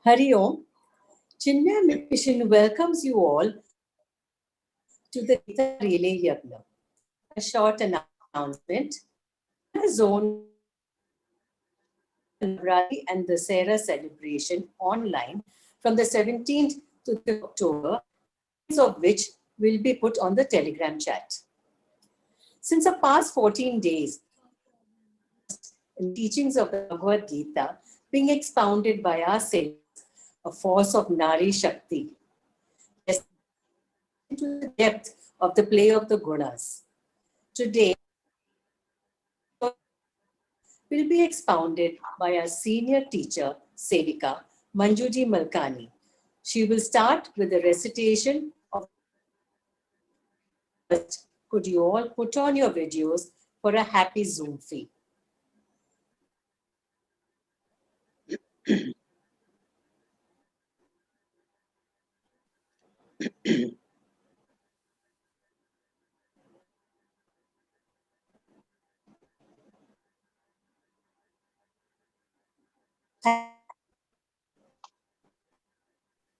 Hari Om. Chinmaya Mission welcomes you all to the Geeta Relay Yagna. A short announcement. The zone Navratri and the Sera celebration online from the 17th to the October, of which will be put on the Telegram chat. Since the past 14 days, in teachings of the Bhagavad Gita being expounded by our Sevikas, a force of Nari Shakti, into the depth of the play of the gunas. Today, will be expounded by our senior teacher, Sevika, Manju Malkani. She will start with the recitation of. Could you all put on your videos for a happy Zoom fee?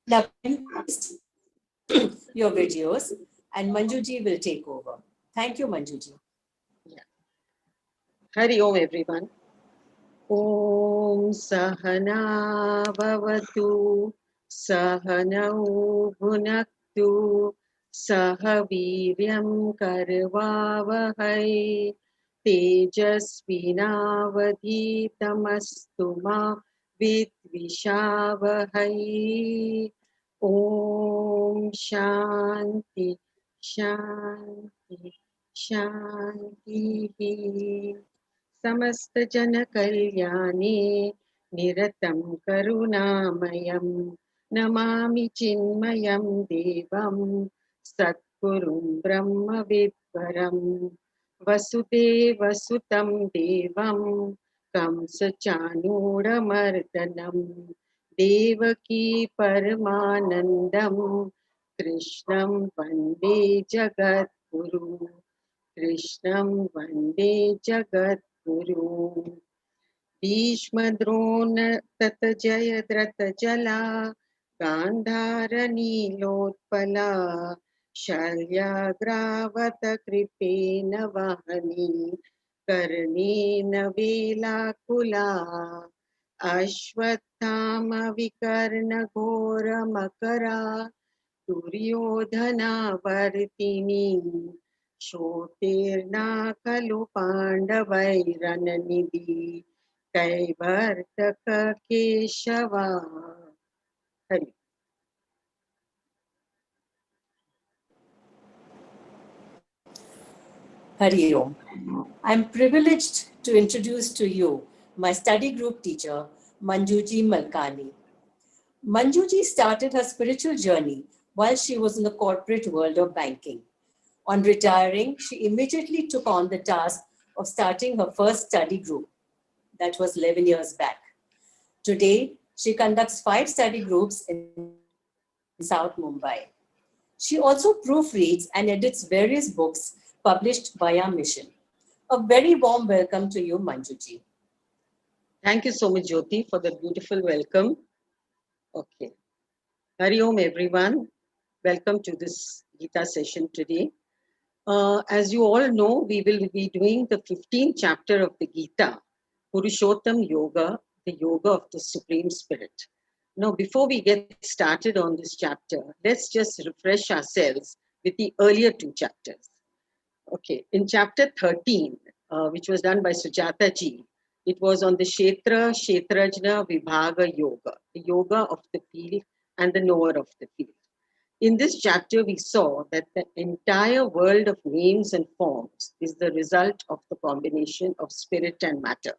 Now, your videos and Manjuji will take over. Thank you, Manjuji. Yeah. Hari Om, everyone. Om Sahana Bhavatu Sahanau Bhunaktu Saha Viryam Karvavahai Tejasvinavadhitamastu ma Vidvishavahai. Om Shanti Shanti Shanti. समस्त जन कल्याणे निरतं करुणामयं नमामि चिन्मयं देवं सद्गुरुं ब्रह्मविद्वरं वसुदेवसुतं देवं कंसचाणूरमर्दनं देवकी परमानन्दं कृष्णं वन्दे जगद्गुरु कृष्णं वन्दे जगद्गुरु भीष्मद्रोण तत जयद्रथ जला गान्धारनीलोत्पला शल्यग्रावत कृपेण वहनी कर्णेन वेलाकुला अश्वत्थामा विकर्णघोरमकरा दुर्योधनावर्तिनी शोतेर्ना खलु पाण्डवैरननिधि कैवर्तक केशवा Hari Hari Om. I'm privileged to introduce to you my study group teacher, Manjuji Malkani. Manjuji started her spiritual journey while she was in the corporate world of banking. On retiring, she immediately took on the task of starting her first study group. That was 11 years back. Today, she conducts 5 study groups in South Mumbai. She also proofreads and edits various books published via Mission. A very warm welcome to you, Manjuji. Thank you so much, Jyoti, for the beautiful welcome. Okay. Hari Om, everyone. Welcome to this Gita session today. As you all know, we will be doing the 15th chapter of the Gita, Purushottam Yoga, the Yoga of the Supreme Spirit. Now, before we get started on this chapter, let's just refresh ourselves with the earlier 2 chapters. Okay, in chapter 13, which was done by Sujata ji, it was on the Kshetrajna Vibhaga Yoga, the yoga of the field and the knower of the field. In this chapter, we saw that the entire world of names and forms is the result of the combination of spirit and matter.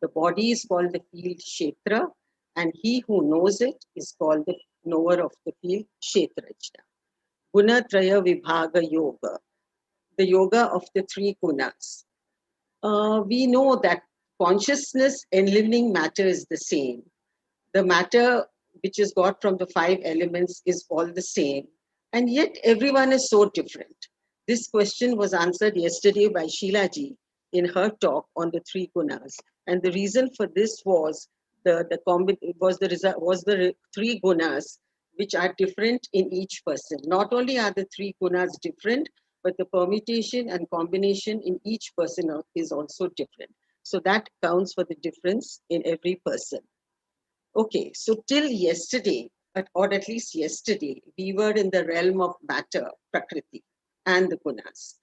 The body is called the field Kshetra, and he who knows it is called the knower of the field Kshetrajna. Gunatraya Vibhaga Yoga, the yoga of the 3 gunas. We know that consciousness and living matter is the same. The matter which is got from the 5 elements is all the same. And yet everyone is so different. This question was answered yesterday by Sheila ji in her talk on the 3 gunas. And the reason for this was the 3 gunas which are different in each person. Not only are the 3 gunas different, but the permutation and combination in each person is also different. So that counts for the difference in every person. Okay, so till yesterday, or at least yesterday, we were in the realm of matter, Prakriti, and the gunas.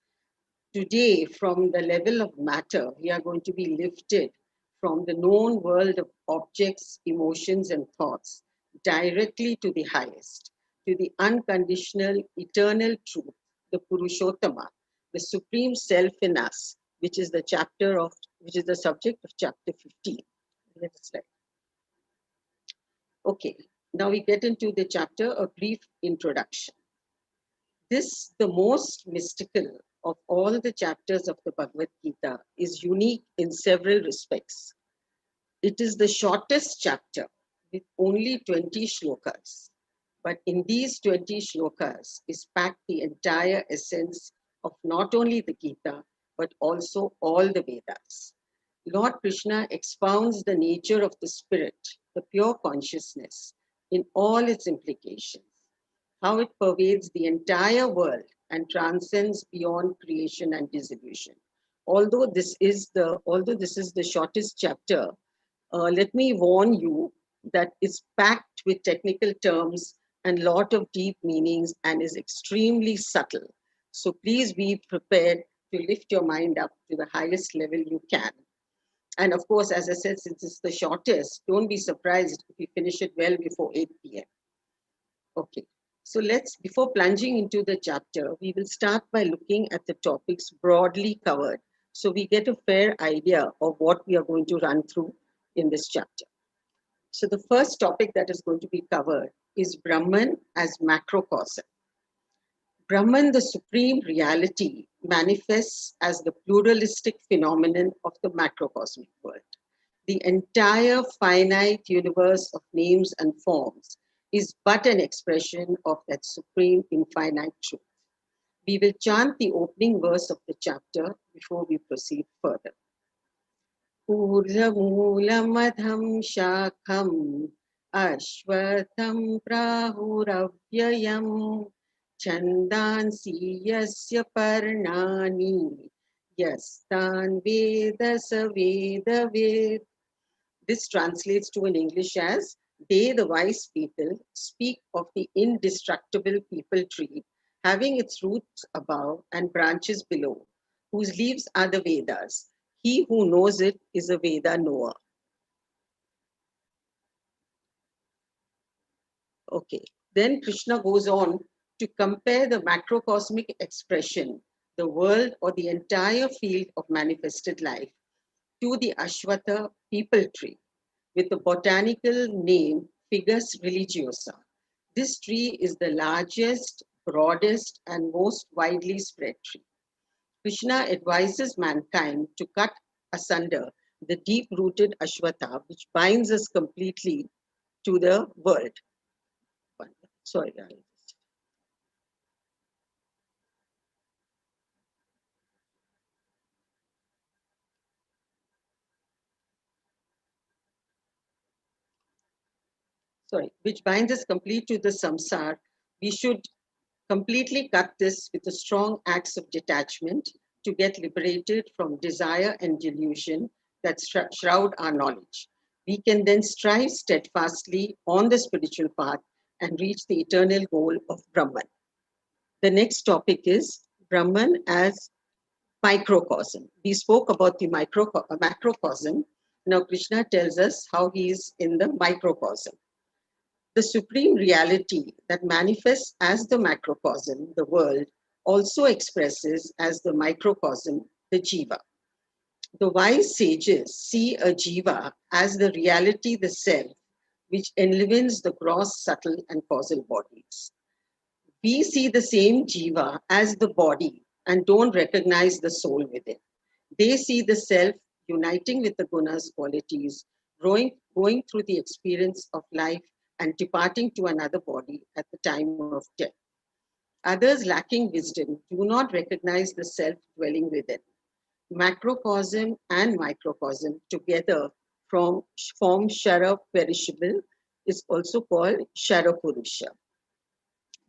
Today, from the level of matter, we are going to be lifted from the known world of objects, emotions, and thoughts directly to the highest, to the unconditional, eternal truth, the Purushottama, the supreme self in us, which is the subject of chapter 15. Next slide. Okay, now we get into the chapter, a brief introduction. This, the most mystical of all the chapters of the Bhagavad Gita, is unique in several respects. It is the shortest chapter with only 20 shlokas. But in these 20 shlokas is packed the entire essence of not only the Gita, but also all the Vedas. Lord Krishna expounds the nature of the spirit, the pure consciousness, in all its implications, how it pervades the entire world and transcends beyond creation and dissolution. Although this is the shortest chapter, let me warn you that it's packed with technical terms and lot of deep meanings and is extremely subtle. So please be prepared to lift your mind up to the highest level you can. And of course, as I said, since it's the shortest, don't be surprised if you finish it well before 8 p.m. Okay, so before plunging into the chapter, we will start by looking at the topics broadly covered so we get a fair idea of what we are going to run through in this chapter. So the first topic that is going to be covered is Brahman as macrocosm. Brahman, the supreme reality, manifests as the pluralistic phenomenon of the macrocosmic world. The entire finite universe of names and forms is but an expression of that supreme infinite truth. We will chant the opening verse of the chapter before we proceed further. Urdhamoolammadham shakham ashwatham prahuravyayam chandansi yasya parnani yastan veda saveda ved. This translates to in English as, they, the wise people, speak of the indestructible people tree, having its roots above and branches below, whose leaves are the Vedas. He who knows it is a Veda knower. Okay. Then Krishna goes on to compare the macrocosmic expression, the world or the entire field of manifested life, to the Ashwatha people tree, with the botanical name Ficus religiosa. This tree is the largest, broadest, and most widely spread tree. Krishna advises mankind to cut asunder the deep-rooted Ashwatha, which binds us completely to the world. Sorry, which binds us complete to the samsara. We should completely cut this with the strong acts of detachment to get liberated from desire and delusion that shroud our knowledge. We can then strive steadfastly on the spiritual path and reach the eternal goal of Brahman. The next topic is Brahman as microcosm. We spoke about the macrocosm. Now Krishna tells us how he is in the microcosm. The supreme reality that manifests as the macrocosm, the world, also expresses as the microcosm, the Jiva. The wise sages see a Jiva as the reality, the self, which enlivens the gross, subtle, and causal bodies. We see the same Jiva as the body and don't recognize the soul within. They see the self uniting with the gunas qualities, going through the experience of life and departing to another body at the time of death. Others lacking wisdom do not recognize the self dwelling within. Macrocosm and microcosm together form kshara perishable, is also called kshara purusha.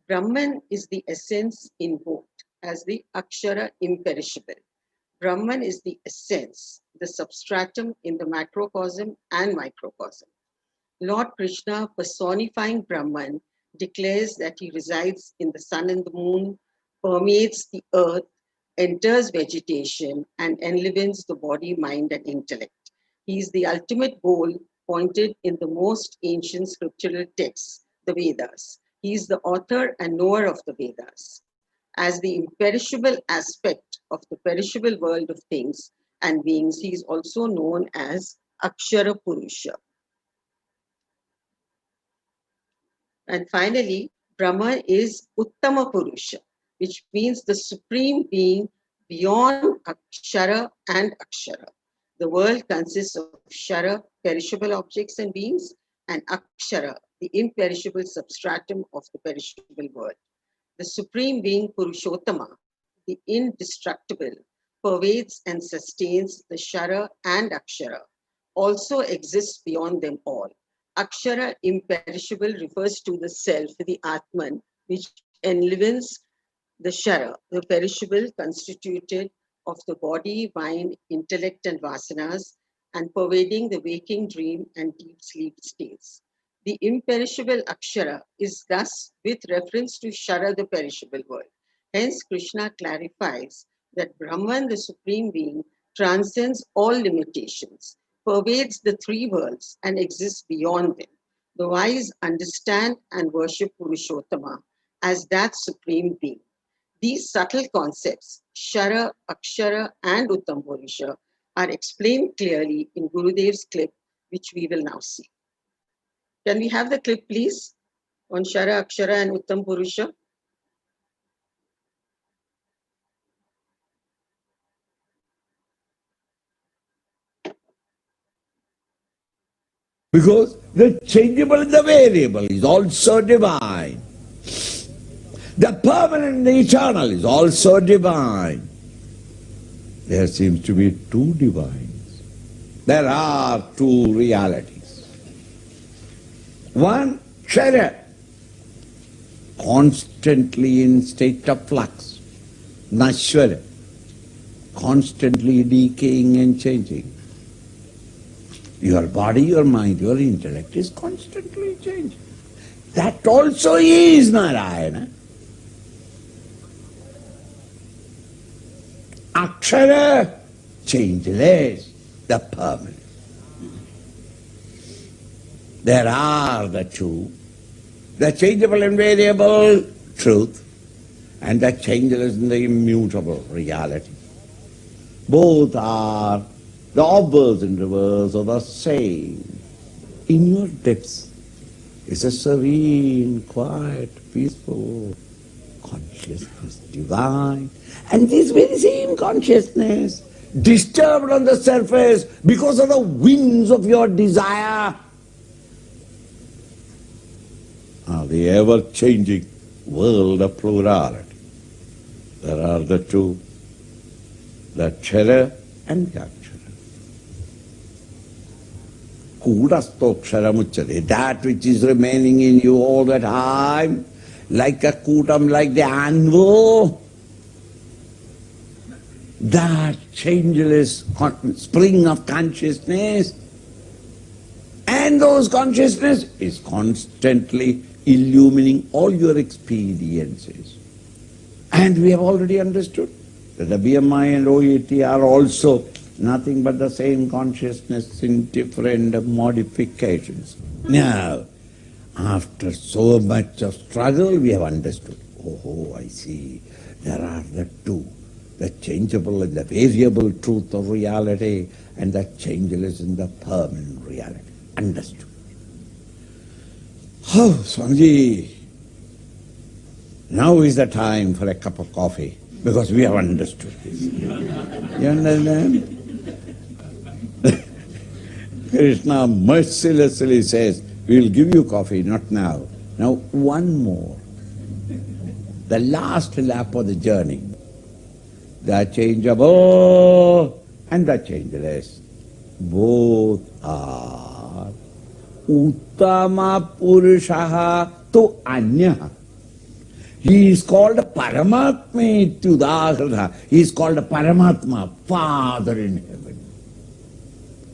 Brahman is the essence invoked as the Akshara imperishable. Brahman is the essence, the substratum in the macrocosm and microcosm. Lord Krishna, personifying Brahman, declares that he resides in the sun and the moon, permeates the earth, enters vegetation, and enlivens the body, mind, and intellect. He is the ultimate goal pointed in the most ancient scriptural texts, the Vedas. He is the author and knower of the Vedas. As the imperishable aspect of the perishable world of things and beings, he is also known as Akshara Purusha. And finally, Brahma is Uttama Purusha, which means the supreme being beyond Akshara and Akshara. The world consists of Kshara, perishable objects and beings, and Akshara, the imperishable substratum of the perishable world. The Supreme Being Purushottama, the indestructible, pervades and sustains the Kshara and Akshara, also exists beyond them all. Akshara imperishable refers to the self, the Atman, which enlivens the Kshara, the perishable constituted of the body, mind, intellect, and vasanas, and pervading the waking, dream, and deep sleep states. The imperishable Akshara is thus with reference to Kshara, the perishable world. Hence, Krishna clarifies that Brahman, the Supreme Being, transcends all limitations, pervades the three worlds, and exists beyond them. The wise understand and worship Purushottama as that Supreme Being. These subtle concepts, Kshara, Akshara, and Uttam Purusha, are explained clearly in Gurudev's clip, which we will now see. Can we have the clip, please, on Kshara, Akshara, and Uttam Purusha? Because the changeable and the variable is also divine. The permanent and the eternal is also divine. There seems to be two divines. There are two realities. One, kshara, constantly in state of flux. Nashwara, constantly decaying and changing. Your body, your mind, your intellect is constantly changing. That also is Narayana. Akshara, changeless, the permanent. There are the two, the changeable and variable truth, and the changeless and the immutable reality. Both are the obverse and reverse of the same. In your depths is a serene, quiet, peaceful consciousness, divine. And this very same consciousness, disturbed on the surface because of the winds of your desire, are the ever-changing world of plurality. There are the two, the kshara and the akshara. Kutasto ksharamucchate, that which is remaining in you all the time, like a kutam, like the anvil, that changeless spring of consciousness, and those consciousness is constantly illumining all your experiences. And we have already understood that the BMI and OET are also nothing but the same consciousness in different modifications. Now, after so much of struggle, we have understood. Oh, I see. There are the two, the changeable and the variable truth of reality, and the changeless and the permanent reality. Understood. Oh, Swamiji, now is the time for a cup of coffee, because we have understood this. You understand? Krishna mercilessly says, we will give you coffee, not now. Now one more. The last lap of the journey. The changeable and the changeless. Both are Uttama Purushaha to Anyaha. He is called Paramatma to Dahradha. He is called Paramatma, Father in heaven.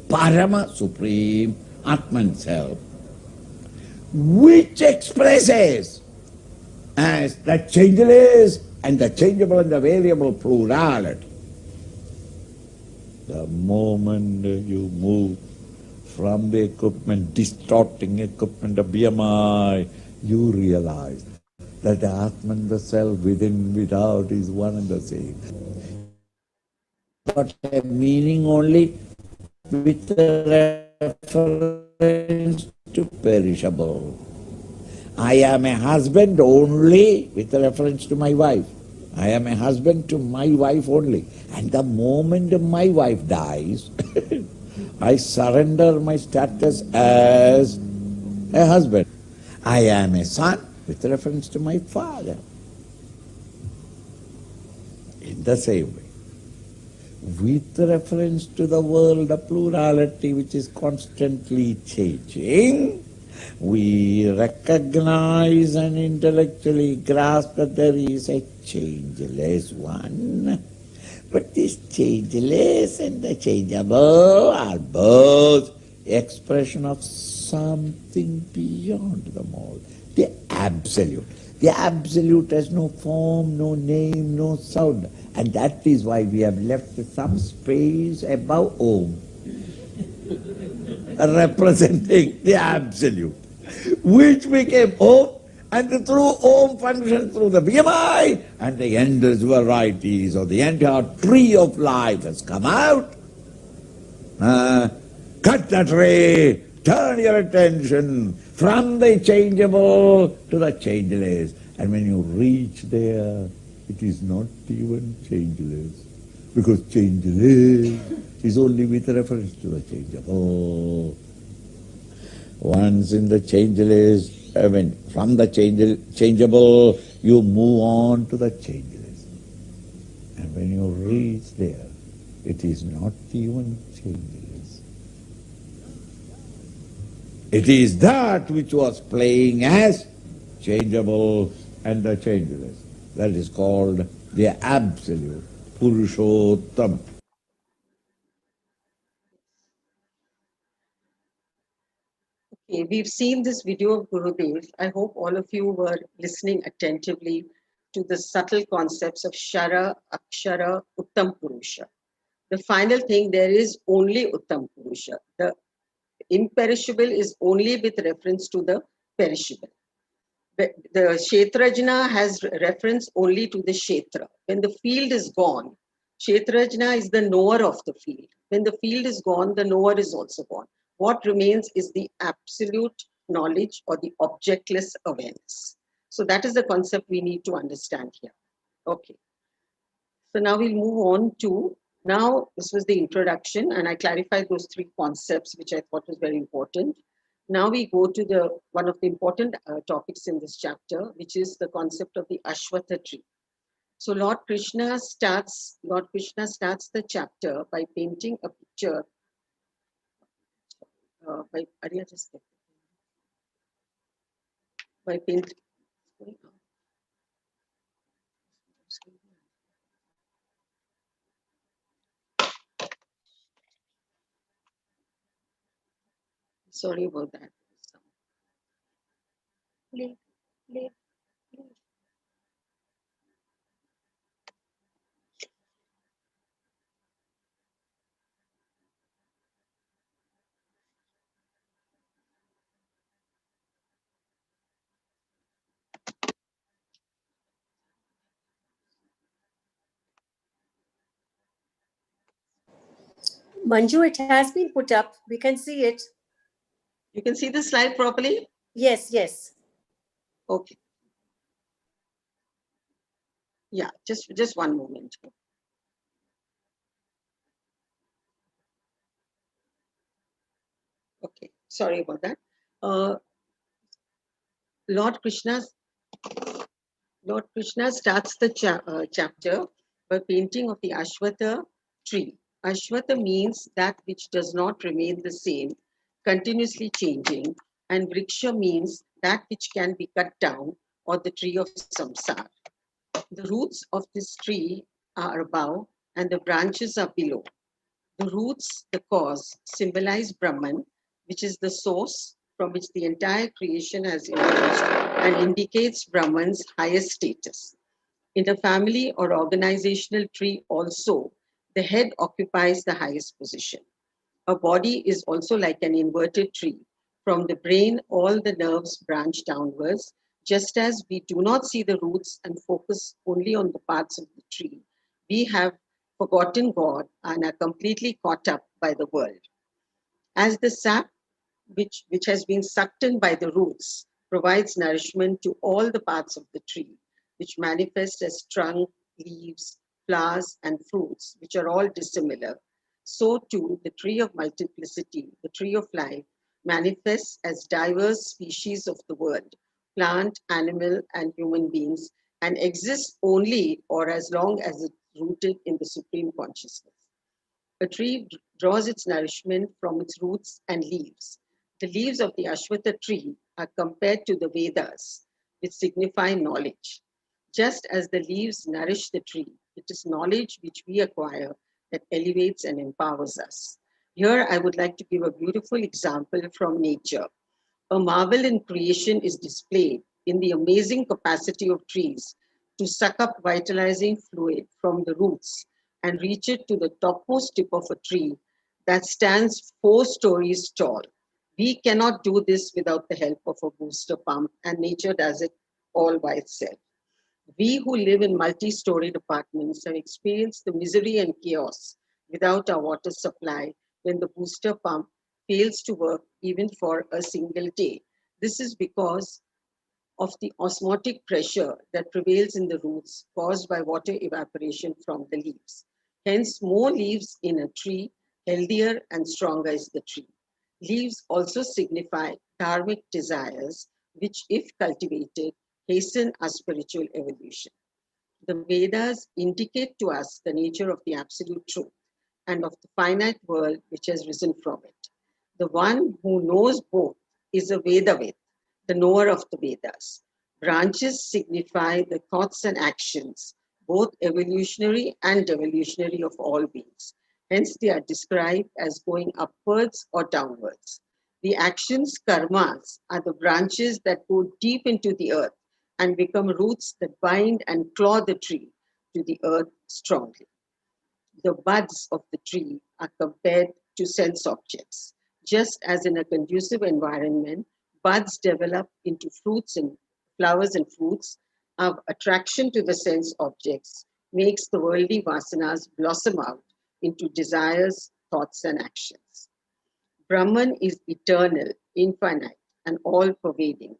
Parama, Supreme, Atman Self, which expresses as the changeless and the changeable and the variable plurality. The moment you move from the equipment, distorting equipment of BMI, you realize that the Atman, the Self, within, without, is one and the same. But a meaning only with reference to perishable. I am a husband only with reference to my wife. I am a husband to my wife only. And the moment my wife dies, I surrender my status as a husband. I am a son with reference to my father. In the same way, with reference to the world of plurality which is constantly changing, we recognize and intellectually grasp that there is a changeless one. But this changeless and the changeable are both expression of something beyond them all, the Absolute. The Absolute has no form, no name, no sound. And that is why we have left some space above Om, representing the Absolute, which became Om, and through Om functions through the BMI, and the endless varieties of the entire tree of life has come out. Cut that ray, turn your attention from the changeable to the changeless. And when you reach there, it is not even changeless, because changeless is only with reference to the changeable. Once in the changeless, from the changeable, you move on to the changeless. And when you reach there, it is not even changeless. It is that which was playing as changeable and the changeless. That is called the Absolute Purushottama. Okay, we've seen this video of Gurudev. I hope all of you were listening attentively to the subtle concepts of Kshara, Akshara, Uttam Purusha. The final thing, there is only Uttam Purusha. The imperishable is only with reference to the perishable. The Kshetrajna has reference only to the Kshetra. When the field is gone, Kshetrajna is the knower of the field. When the field is gone, the knower is also gone. What remains is the absolute knowledge or the objectless awareness. So that is the concept we need to understand here. Okay. So now we'll move on to, now this was the introduction and I clarified those three concepts which I thought was very important. Now we go to the one of the important topics in this chapter, which is the concept of the Ashwatha tree. So Lord Krishna starts the chapter by painting a picture by painting. Sorry about that. Play. Manju, it has been put up. We can see it. You can see the slide properly? Yes, yes. Okay. Yeah, just one moment. Okay, sorry about that. Lord Krishna starts the chapter by painting of the Ashwatha tree. Ashwatha means that which does not remain the same, continuously changing, and Vriksha means that which can be cut down, or the tree of samsara. The roots of this tree are above and the branches are below. The roots, the cause, symbolize Brahman, which is the source from which the entire creation has emerged and indicates Brahman's highest status. In a family or organizational tree also, the head occupies the highest position. A body is also like an inverted tree. From the brain, all the nerves branch downwards, just as we do not see the roots and focus only on the parts of the tree. We have forgotten God and are completely caught up by the world. As the sap, which has been sucked in by the roots, provides nourishment to all the parts of the tree, which manifest as trunk, leaves, flowers, and fruits, which are all dissimilar. So too, the tree of multiplicity, the tree of life, manifests as diverse species of the world, plant, animal, and human beings, and exists only or as long as it's rooted in the supreme consciousness. A tree draws its nourishment from its roots and leaves. The leaves of the Ashwatha tree are compared to the Vedas, which signify knowledge. Just as the leaves nourish the tree, it is knowledge which we acquire that elevates and empowers us. Here, I would like to give a beautiful example from nature. A marvel in creation is displayed in the amazing capacity of trees to suck up vitalizing fluid from the roots and reach it to the topmost tip of a tree that stands 4 stories tall. We cannot do this without the help of a booster pump, and nature does it all by itself. We who live in multi-storied apartments have experienced the misery and chaos without our water supply when the booster pump fails to work even for a single day. This is because of the osmotic pressure that prevails in the roots caused by water evaporation from the leaves. Hence, more leaves in a tree, healthier and stronger is the tree. Leaves also signify dharmic desires, which, if cultivated, hasten our spiritual evolution. The Vedas indicate to us the nature of the absolute truth and of the finite world which has risen from it. The one who knows both is a Vedavid, the knower of the Vedas. Branches signify the thoughts and actions, both evolutionary and devolutionary of all beings. Hence, they are described as going upwards or downwards. The actions, karmas, are the branches that go deep into the earth and become roots that bind and claw the tree to the earth strongly. The buds of the tree are compared to sense objects. Just as in a conducive environment, buds develop into fruits and flowers and fruits, our attraction to the sense objects makes the worldly vasanas blossom out into desires, thoughts, and actions. Brahman is eternal, infinite, and all-pervading.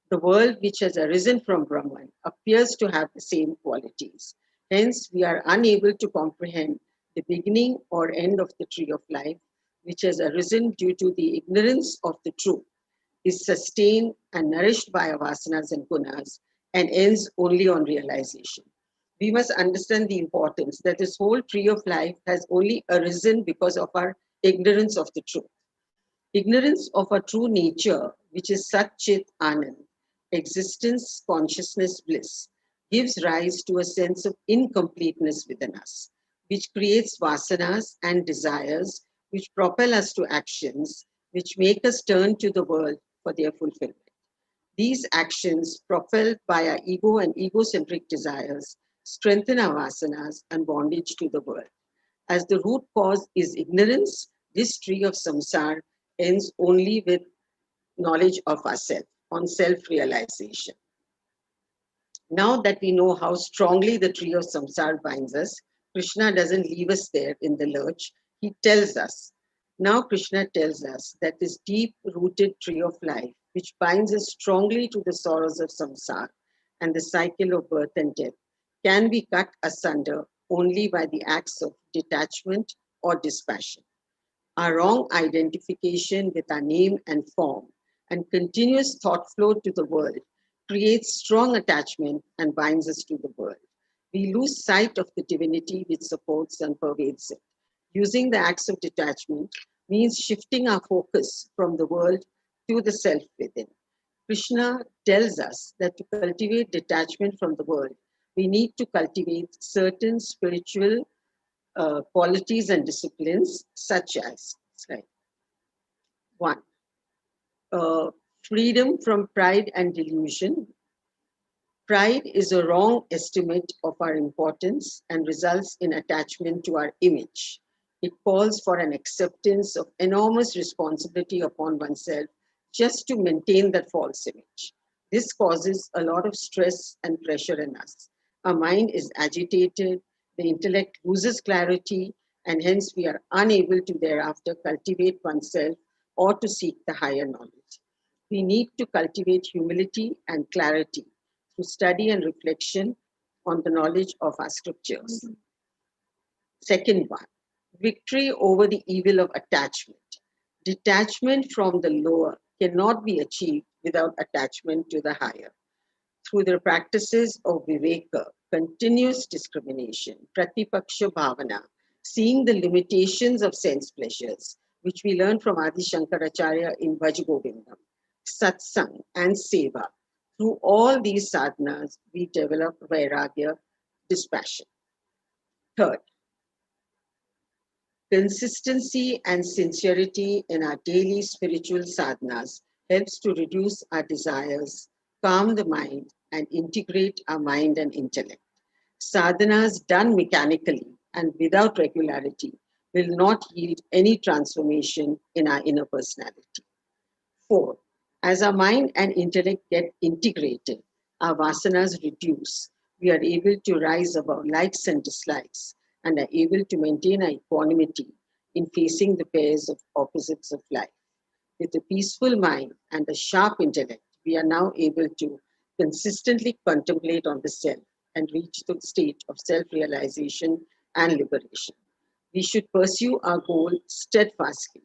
The world which has arisen from Brahman appears to have the same qualities. Hence, we are unable to comprehend the beginning or end of the tree of life, which has arisen due to the ignorance of the truth, is sustained and nourished by our vasanas and gunas, and ends only on realization. We must understand the importance that this whole tree of life has only arisen because of our ignorance of the truth. Ignorance of our true nature, which is Sat Chit Anand, existence, consciousness, bliss, gives rise to a sense of incompleteness within us, which creates vasanas and desires, which propel us to actions, which make us turn to the world for their fulfillment. These actions, propelled by our ego and egocentric desires, strengthen our vasanas and bondage to the world. As the root cause is ignorance, this tree of samsara ends only with knowledge of ourselves, on self-realization. Now that we know how strongly the tree of samsara binds us, Krishna doesn't leave us there in the lurch. He tells us. Now Krishna tells us that this deep-rooted tree of life, which binds us strongly to the sorrows of samsara and the cycle of birth and death, can be cut asunder only by the acts of detachment or dispassion. Our wrong identification with our name and form and continuous thought flow to the world creates strong attachment and binds us to the world. We lose sight of the divinity which supports and pervades it. Using the acts of detachment means shifting our focus from the world to the self within. Krishna tells us that to cultivate detachment from the world, we need to cultivate certain spiritual qualities and disciplines, such as, right, 1. Freedom from pride and delusion. Pride is a wrong estimate of our importance and results in attachment to our image. It calls for an acceptance of enormous responsibility upon oneself just to maintain that false image. This causes a lot of stress and pressure in us. Our mind is agitated, the intellect loses clarity, and hence we are unable to thereafter cultivate oneself or to seek the higher knowledge. We need to cultivate humility and clarity through study and reflection on the knowledge of our scriptures. Second one, victory over the evil of attachment. Detachment from the lower cannot be achieved without attachment to the higher. Through the practices of viveka, continuous discrimination, pratipaksha bhavana, seeing the limitations of sense pleasures, which we learn from Adi Shankaracharya in Bhaj Govindam, satsang and seva. Through all these sadhanas, we develop vairagya, dispassion. Third, Consistency and sincerity in our daily spiritual sadhanas helps to reduce our desires, calm the mind, and integrate our mind and intellect. Sadhanas done mechanically and without regularity will not yield any transformation in our inner personality. 4. As our mind and intellect get integrated, our vasanas reduce. We are able to rise above likes and dislikes and are able to maintain our equanimity in facing the pairs of opposites of life. With a peaceful mind and a sharp intellect, we are now able to consistently contemplate on the self and reach the state of self-realization and liberation. We should pursue our goal steadfastly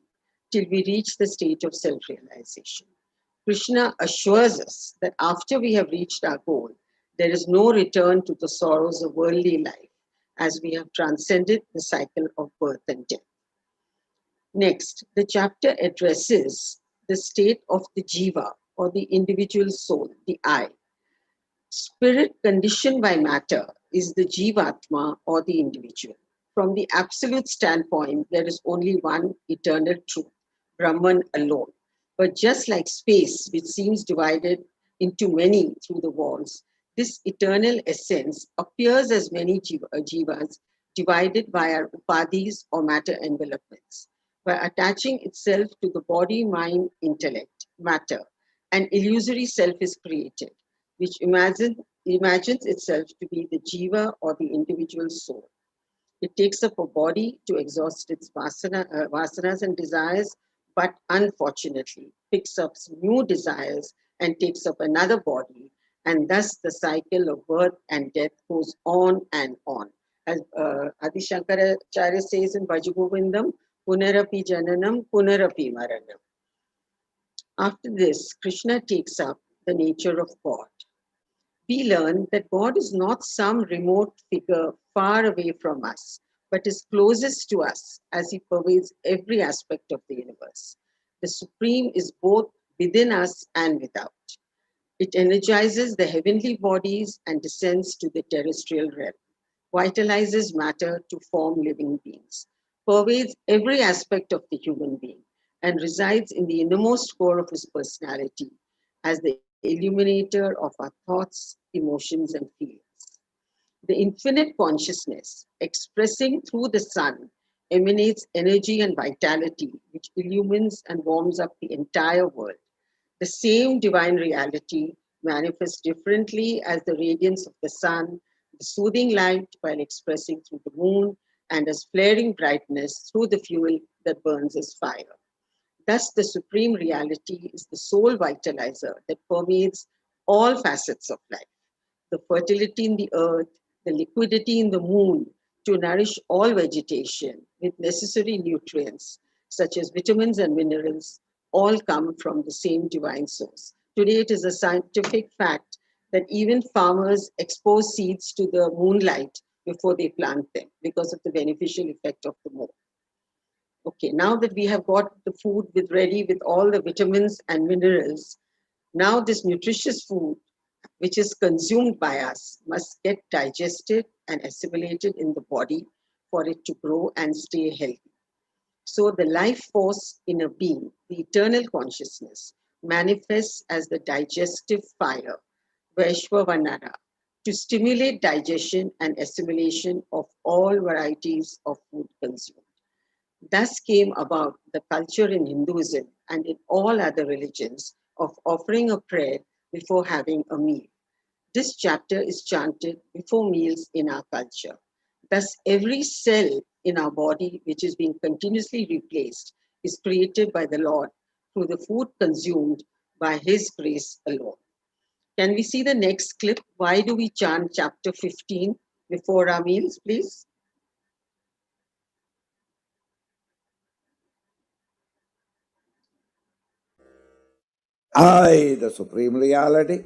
till we reach the state of self-realization. Krishna assures us that after we have reached our goal, there is no return to the sorrows of worldly life, as we have transcended the cycle of birth and death. Next, the chapter addresses the state of the Jiva, or the individual soul, the I. Spirit conditioned by matter is the Jivatma, or the individual. From the absolute standpoint, there is only one eternal truth, Brahman alone. But just like space, which seems divided into many through the walls, this eternal essence appears as many jivas divided by our upadhis or matter envelopments. By attaching itself to the body, mind, intellect, matter, an illusory self is created, which imagines itself to be the jiva, or the individual soul. It takes up a body to exhaust its vasanas and desires, but unfortunately picks up new desires and takes up another body, and thus the cycle of birth and death goes on and on. As Adi Shankaracharya says in Bhajagovindam, Punarapi Jananam, Punarapi Maranam. After this, Krishna takes up the nature of God. We learn that God is not some remote figure far away from us, but is closest to us as He pervades every aspect of the universe. The Supreme is both within us and without. It energizes the heavenly bodies and descends to the terrestrial realm, vitalizes matter to form living beings, pervades every aspect of the human being, and resides in the innermost core of His personality as the illuminator of our thoughts, emotions, and feelings. The infinite consciousness, expressing through the sun, emanates energy and vitality, which illumines and warms up the entire world. The same divine reality manifests differently as the radiance of the sun, the soothing light while expressing through the moon, and as flaring brightness through the fuel that burns as fire. Thus, the supreme reality is the soul vitalizer that permeates all facets of life. The fertility in the earth, the liquidity in the moon to nourish all vegetation with necessary nutrients such as vitamins and minerals, all come from the same divine source. Today, it is a scientific fact that even farmers expose seeds to the moonlight before they plant them because of the beneficial effect of the moon. Okay, now that we have got the food ready with all the vitamins and minerals, now this nutritious food, which is consumed by us, must get digested and assimilated in the body for it to grow and stay healthy. So the life force in a being, the eternal consciousness, manifests as the digestive fire, Vaishvavanara, to stimulate digestion and assimilation of all varieties of food consumed. Thus came about the culture in Hinduism and in all other religions of offering a prayer before having a meal. This chapter is chanted before meals in our culture. Thus, every cell in our body which is being continuously replaced is created by the Lord through the food consumed by His grace alone. Can we see the next clip? Why do we chant chapter 15 before our meals, please? I, the Supreme Reality,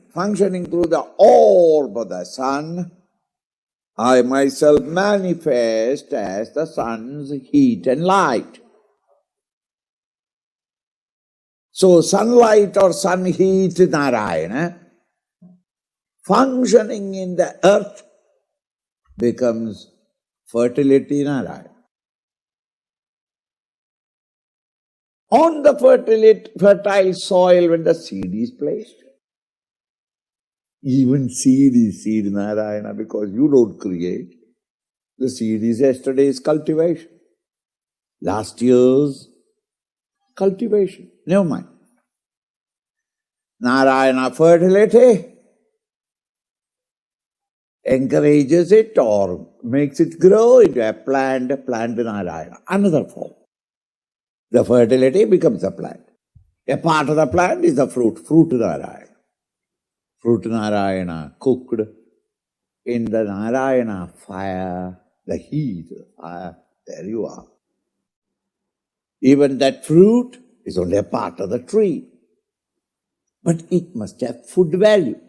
functioning through the orb of the sun, I myself manifest as the sun's heat and light. So sunlight or sun heat Narayana, functioning in the earth becomes fertility Narayana. on the fertile soil when the seed is placed. Even seed is seed, Narayana, because you don't create. The seed is yesterday's cultivation, last year's cultivation. Never mind. Narayana fertility encourages it or makes it grow into a plant Narayana, another form. The fertility becomes a plant. A part of the plant is the fruit Narayana. Fruit Narayana cooked in the Narayana fire, the heat of the fire, there you are. Even that fruit is only a part of the tree. But it must have food value.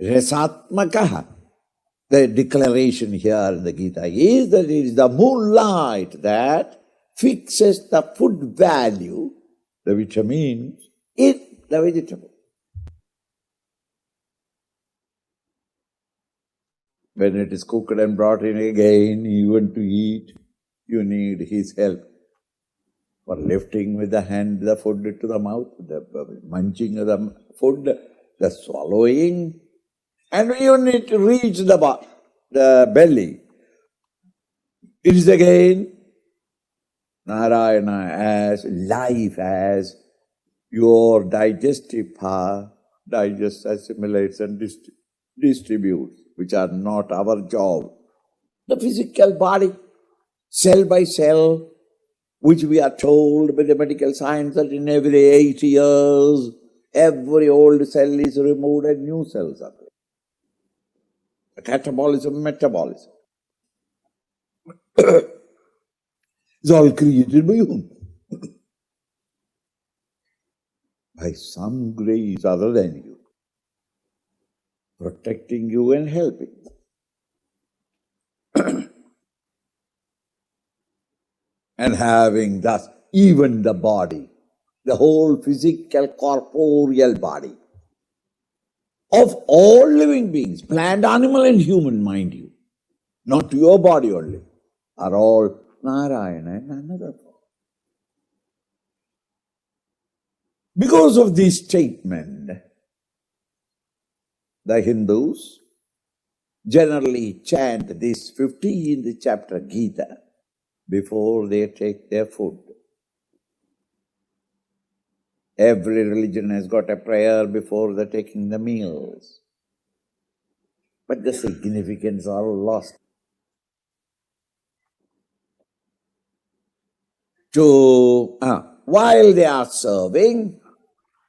Rasatmakaha. The declaration here in the Gita is that it is the moonlight that fixes the food value, the vitamins, in the vegetable. When it is cooked and brought in again, even to eat, you need his help for lifting with the hand the food to the mouth, the munching of the food, the swallowing, and you need to reach the belly. It is again Narayana as life, as your digestive power digests, assimilates and distributes, which are not our job. The physical body, cell by cell, which we are told by the medical science that in every 8 years, every old cell is removed and new cells are placed. The catabolism, metabolism. It's all created by whom? By some grace other than you, protecting you and helping. And having thus even the body, the whole physical corporeal body of all living beings, plant, animal and human, mind you, not your body only, are all Narayana and another form. Because of this statement, the Hindus generally chant this 15th chapter Gita before they take their food. Every religion has got a prayer before the taking the meals. But the significance are lost. While they are serving,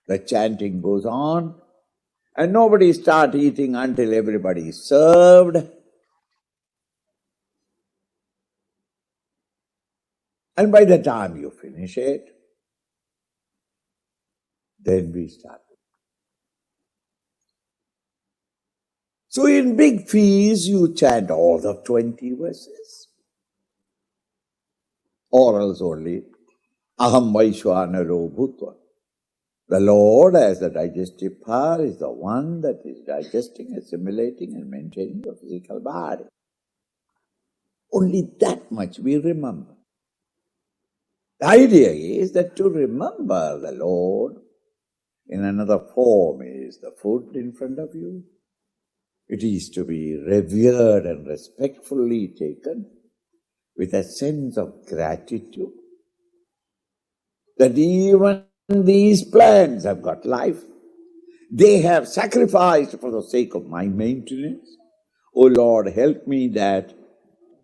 the chanting goes on, and nobody starts eating until everybody is served. And by the time you finish it, then we start. So in big feasts, you chant all the 20 verses. Or else only, Aham Vaishwanaro Bhutva. The Lord, as the digestive power, is the one that is digesting, assimilating and maintaining the physical body. Only that much we remember. The idea is that to remember the Lord in another form is the food in front of you. It is to be revered and respectfully taken with a sense of gratitude that even these plants have got life. They have sacrificed for the sake of my maintenance. O Lord, help me that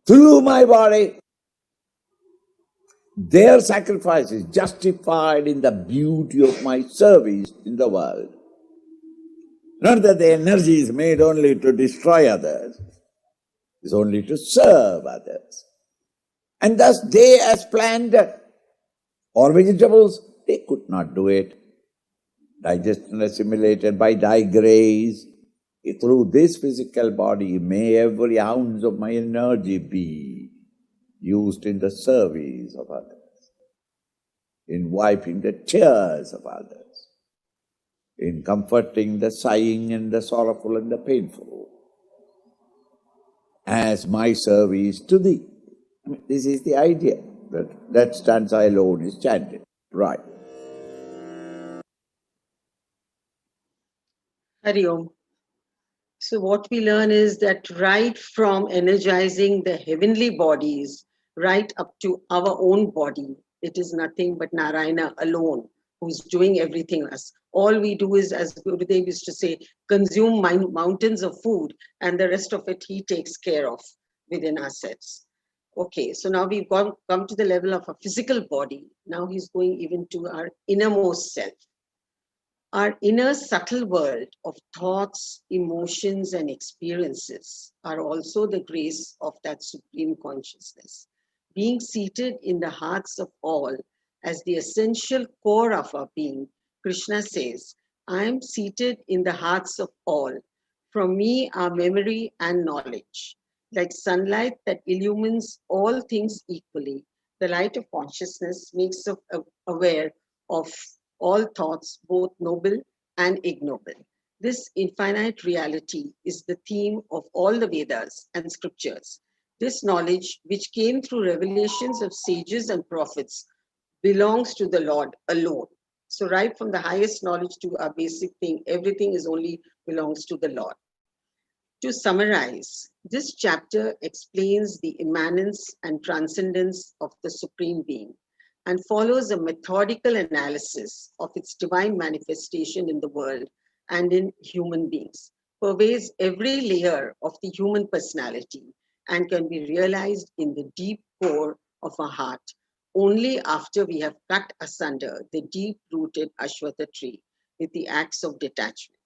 through my body, their sacrifice is justified in the beauty of my service in the world. Not that the energy is made only to destroy others, it's only to serve others. And thus they as plant or vegetables, they could not do it. Digested and assimilated by thy grace, through this physical body, may every ounce of my energy be used in the service of others, in wiping the tears of others, in comforting the sighing and the sorrowful and the painful, as my service to thee. This is the idea that stanza alone is chanted. Right. Hari Om. So what we learn is that right from energizing the heavenly bodies, right up to our own body, it is nothing but Narayana alone who's doing everything else. All we do is, as Gurudev used to say, consume mountains of food, and the rest of it he takes care of within ourselves. Okay, so now we've come to the level of a physical body. Now he's going even to our innermost self. Our inner subtle world of thoughts, emotions, and experiences are also the grace of that supreme consciousness. Being seated in the hearts of all as the essential core of our being, Krishna says, I am seated in the hearts of all. From me are memory and knowledge. Like sunlight that illumines all things equally, the light of consciousness makes us aware of all thoughts, both noble and ignoble. This infinite reality is the theme of all the Vedas and scriptures. This knowledge, which came through revelations of sages and prophets, belongs to the Lord alone. So, right from the highest knowledge to our basic thing, everything is only belongs to the Lord. To summarize, this chapter explains the immanence and transcendence of the Supreme Being and follows a methodical analysis of its divine manifestation in the world and in human beings, pervades every layer of the human personality, and can be realized in the deep core of our heart only after we have cut asunder the deep-rooted Ashwatha tree with the axe of detachment.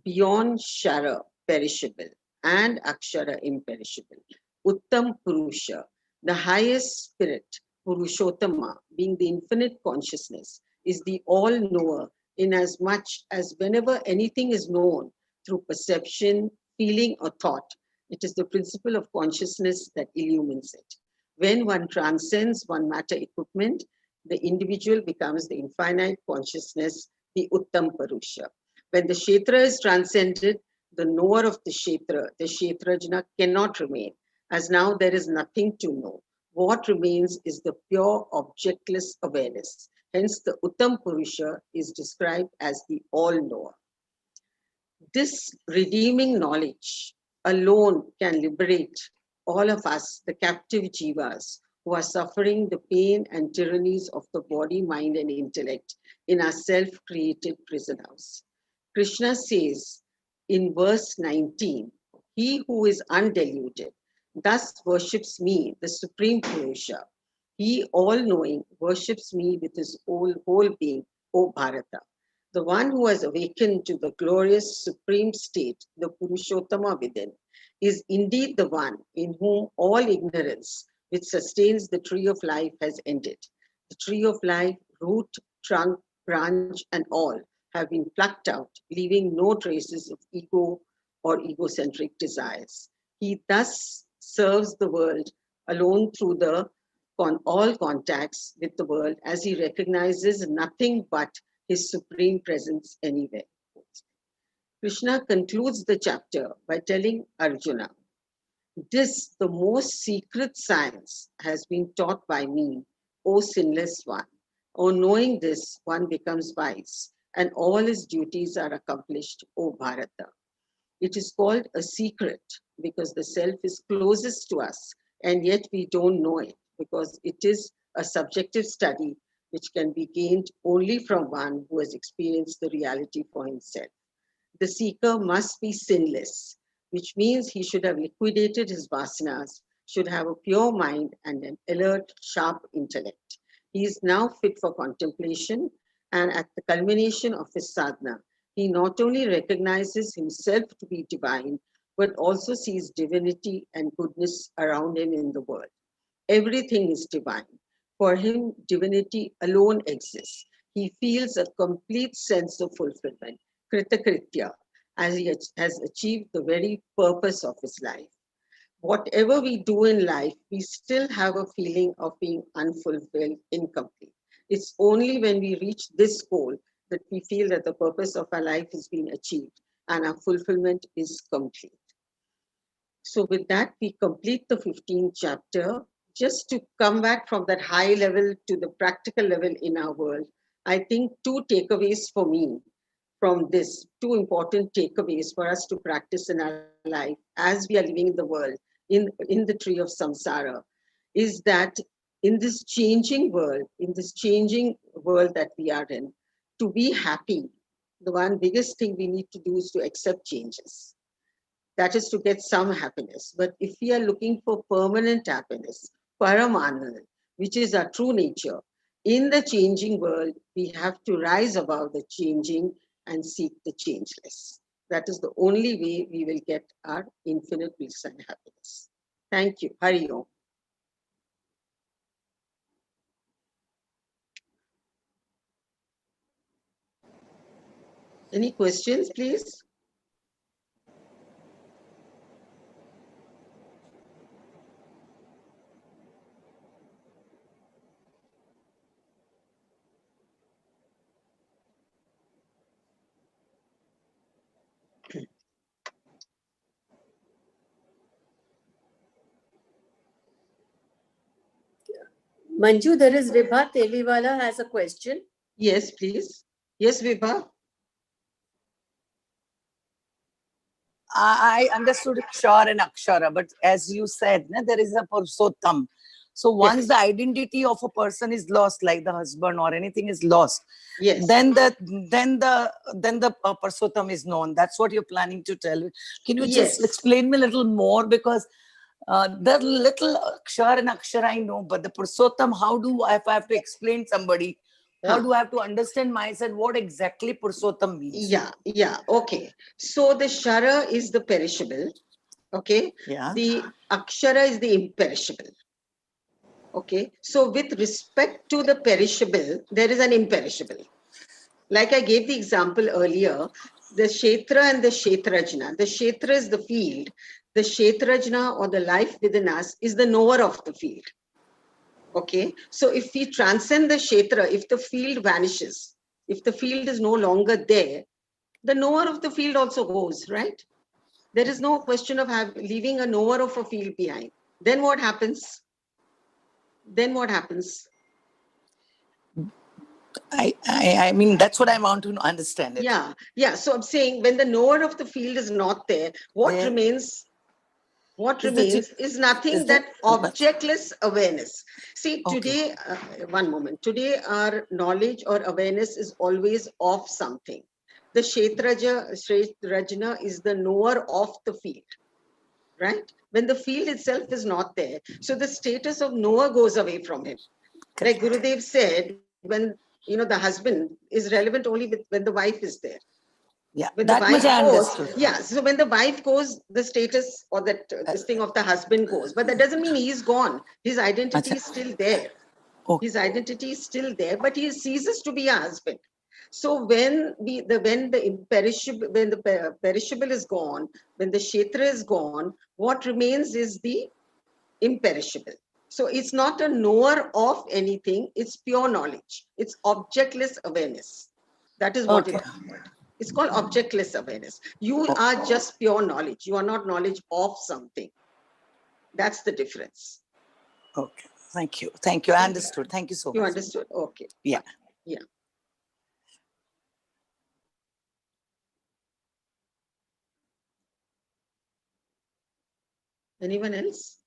Beyond kshara, perishable, and Akshara imperishable, Uttam Purusha, the highest spirit, Purushottama, being the infinite consciousness, is the all-knower inasmuch as whenever anything is known through perception, feeling, or thought, it is the principle of consciousness that illumines it. When one transcends one matter equipment, the individual becomes the infinite consciousness, the Uttam Purusha. When the Kshetra is transcended, the knower of the Kshetrajna, cannot remain, as now there is nothing to know. What remains is the pure objectless awareness. Hence, the Uttam Purusha is described as the all-knower. This redeeming knowledge alone can liberate all of us, the captive jivas, who are suffering the pain and tyrannies of the body, mind, and intellect in our self-created prison house. Krishna says in verse 19, he who is undiluted thus worships me, the Supreme Purusha. He, all-knowing, worships me with his whole being, O Bharata. The one who has awakened to the glorious supreme state, the Purushottama within, is indeed the one in whom all ignorance which sustains the tree of life has ended. The tree of life, root, trunk, branch, and all have been plucked out, leaving no traces of ego or egocentric desires. He thus serves the world alone through all contacts with the world, as he recognizes nothing but his supreme presence anywhere. Krishna concludes the chapter by telling Arjuna, this, the most secret science, has been taught by me, O sinless one. On knowing this, one becomes wise, and all his duties are accomplished, O Bharata. It is called a secret because the self is closest to us, and yet we don't know it because it is a subjective study which can be gained only from one who has experienced the reality for himself. The seeker must be sinless, which means he should have liquidated his vasanas, should have a pure mind and an alert, sharp intellect. He is now fit for contemplation, and at the culmination of his sadhana, he not only recognizes himself to be divine, but also sees divinity and goodness around him in the world. Everything is divine. For him, divinity alone exists. He feels a complete sense of fulfillment, kritakritya, as he has achieved the very purpose of his life. Whatever we do in life, we still have a feeling of being unfulfilled, incomplete. It's only when we reach this goal that we feel that the purpose of our life has been achieved and our fulfillment is complete. So with that, we complete the 15th chapter. just to come back from that high level to the practical level in our world, I think two takeaways for me from this, two important takeaways for us to practice in our life as we are living in the world, in the tree of samsara, is that in this changing world that we are in, to be happy, the one biggest thing we need to do is to accept changes. That is to get some happiness. But if we are looking for permanent happiness, paramanand, which is our true nature, in the changing world, we have to rise above the changing and seek the changeless. That is the only way we will get our infinite bliss and happiness. Thank you. Hari Om. Any questions, please? Manju, there is Vibha Teliwala has a question. Yes, please. Yes, Vibha. I understood kshara and akshara, but as you said, there is a purushottam. So once the identity of a person is lost, like the husband or anything is lost, yes, then the purushottam is known. That's what you're planning to tell. Can you just explain me a little more, because the little kshara and akshara I know, but the purushottam, how do if I have to explain somebody? Or do I have to understand myself what exactly purushottam means? Yeah, okay. So the kshara is the perishable, okay? Yeah. The akshara is the imperishable, okay? So with respect to the perishable, there is an imperishable. Like I gave the example earlier, the kshetra and the kshetrajna. The kshetra is the field. The kshetrajna, or the life within us, is the knower of the field. Okay, so if we transcend the kshetra, if the field vanishes, if the field is no longer there, the knower of the field also goes, right? There is no question of leaving a knower of a field behind. Then what happens? I mean, that's what I want to understand it. Yeah. So I'm saying, when the knower of the field is not there, what remains? What remains is nothing that objectless awareness. See, today, one moment. Today, our knowledge or awareness is always of something. The kshetrajna is the knower of the field, right? When the field itself is not there, so the status of knower goes away from him. Like Gurudev said, when the husband is relevant only when the wife is there. Yeah, when that the wife much I goes, understood. yeah. So when the wife goes, the status or that this thing of the husband goes, but that doesn't mean he's gone. His identity is still there. His identity is still there, but he ceases to be a husband. So when the perishable is gone, when the kshetra is gone, what remains is the imperishable. So it's not a knower of anything, it's pure knowledge. It's objectless awareness. That is what it's called, objectless awareness. You are just pure knowledge. You are not knowledge of something. That's the difference. Okay. Thank you. I understood. Thank you so much. You understood? Okay. Yeah. Yeah. Anyone else?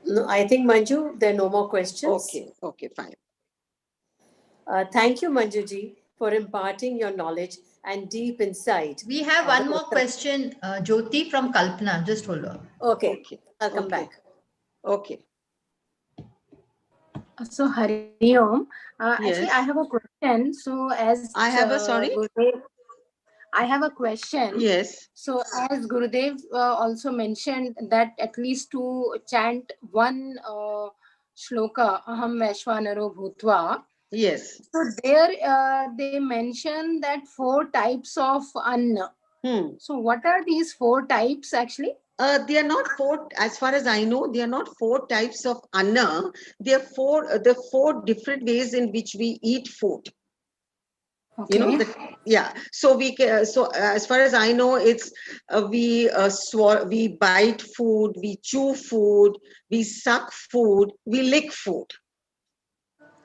No, I think, Manju, there are no more questions. Okay, fine. Thank you, Manjuji, for imparting your knowledge and deep insight. We have one more question, Jyoti from Kalpana. Just hold on. Okay. I'll come back. Okay. So Hari Om, actually I have a question. So as I have a Gurudev, I have a question. Yes. So as Gurudev also mentioned that at least to chant one shloka, Aham Vaishvanaro Bhutva. Yes. So there they mention that 4 types of anna. So what are these 4 types actually? They are not 4, as far as I know, they are not 4 types of anna. They are 4 different ways in which we eat food. Okay. You know, yeah. So we can, so as far as I know, it's we bite food, we chew food, we suck food, we lick food.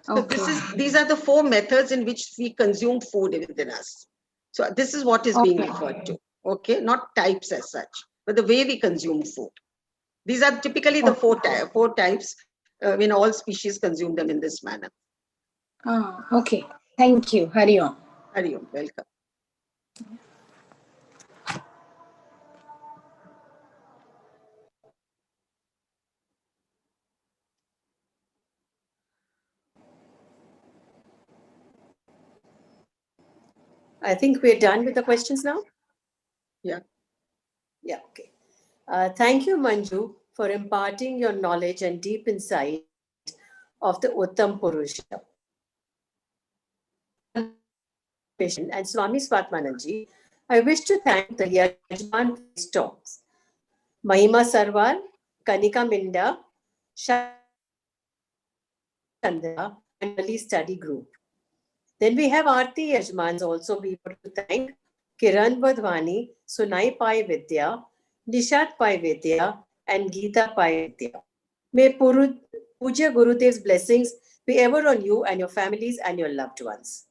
So Okay. these are the four methods in which we consume food within us. So this is what is being Okay. referred to. Okay, not types as such, but the way we consume food. These are typically the four types. When all species consume them in this manner. Okay. Thank you. Hari Om. Hari Om, welcome. I think we're done with the questions now. Yeah. Yeah, okay. Thank you, Manju, for imparting your knowledge and deep insight of the Uttam Purusha. And Swami Swatmananji, I wish to thank the Yajman for his talks. Mahima Sarwar, Kanika Minda, Chandra, and early study group. Then we have Aarti Yajmans also. We want to thank Kiran Vadhwani, Sunai Pai Vidya, Nishat Pai Vidya, and Geeta Pai Vidya. May Puja Gurudev's blessings be ever on you and your families and your loved ones.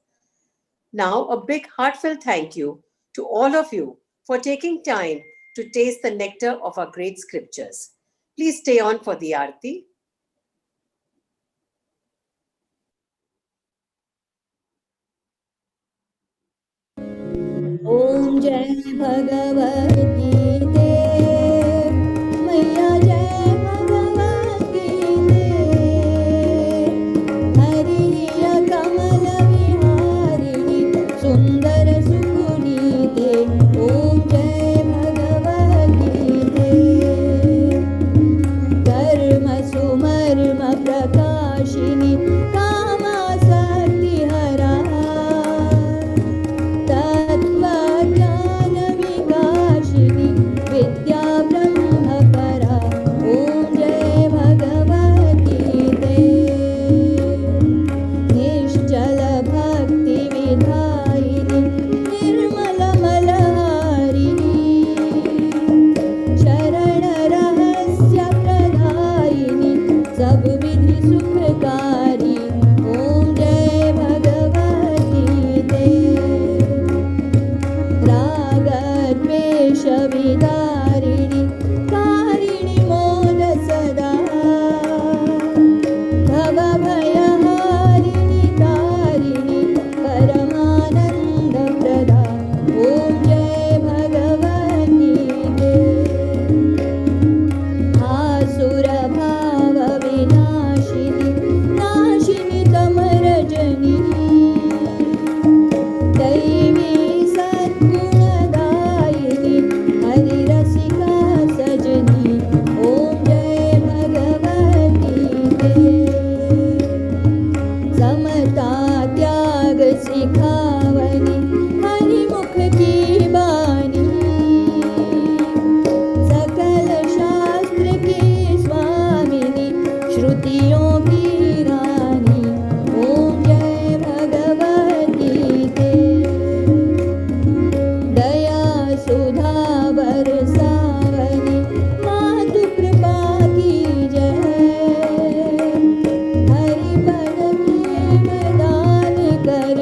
Now, a big heartfelt thank you to all of you for taking time to taste the nectar of our great scriptures. Please stay on for the Aarti. Om Jai Bhagavad Gita, Maya Jai Bhagavad Gita, Hariya Kamala Viharini, Sundara Sukunite, Om Jai Bhagavad Gita, Dharma Sumarma Prakashini, Kama Sakti Hara, Tattvajnana-vikashini, Vidya Brahma-para, Om Jai Bhagavad Gita, Nishchala Bhakti Vidhayini, Nirmala Malaharini, Sharana Rahasya Pradayini, Sab Vidhi Sukhkari, Om Jai Bhagavad Gita, Ragadvesha Vidarini, Karini Moda Sada, Bhava Bhayaharini Tarini, Paramananda Prada, Om Jai Bhagavad Gita, Asura Bhava Vinashini, Nashini Tamarajani, Daivi Satgunadayini, Hari Rasika Sajani, Om Jai Bhagavad Gita, Samata Tyag Sikhawani, Hari Mukh Ki Bani, Sakal Shastra Ki Swamini, Shrutiyon Ki Rani, Om Jai Bhagavad Gita, Daya Sudha Barsavani, Matu Kripa Ki Jai, Hari Pad Prem Daan Kar,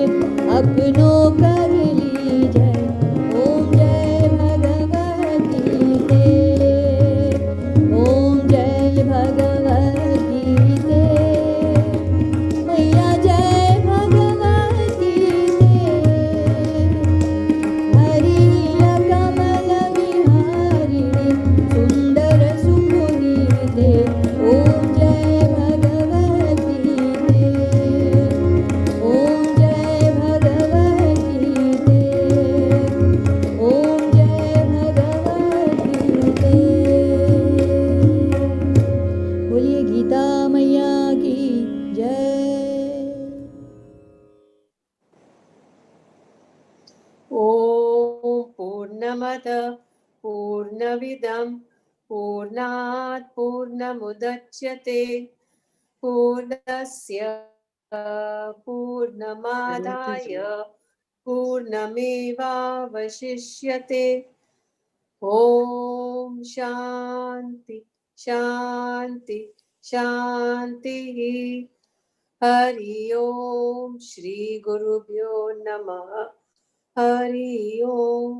Apno Kar Lijai, Om Jai Bhagavad Gita, Om Jai Bhagavad Gita, Maya Jai Bhagavad Gita, Hariya Kamala Viharini, Sundara Sukunite, Om Jai Bhagavad Gita, Om Jai Bhagavad Gita, Om Jai Bhagavad Gita, बोलिए गीता मैया की जय। Om Purnamada Purnavidam Purnat Purnamudachyate Purnasya Purnamadaya पूर्णमेवावशिष्यते। ॐ शान्ति शान्ति शान्तिः। हरि ओम श्री गुरुभ्यो नमः। हरि ओम।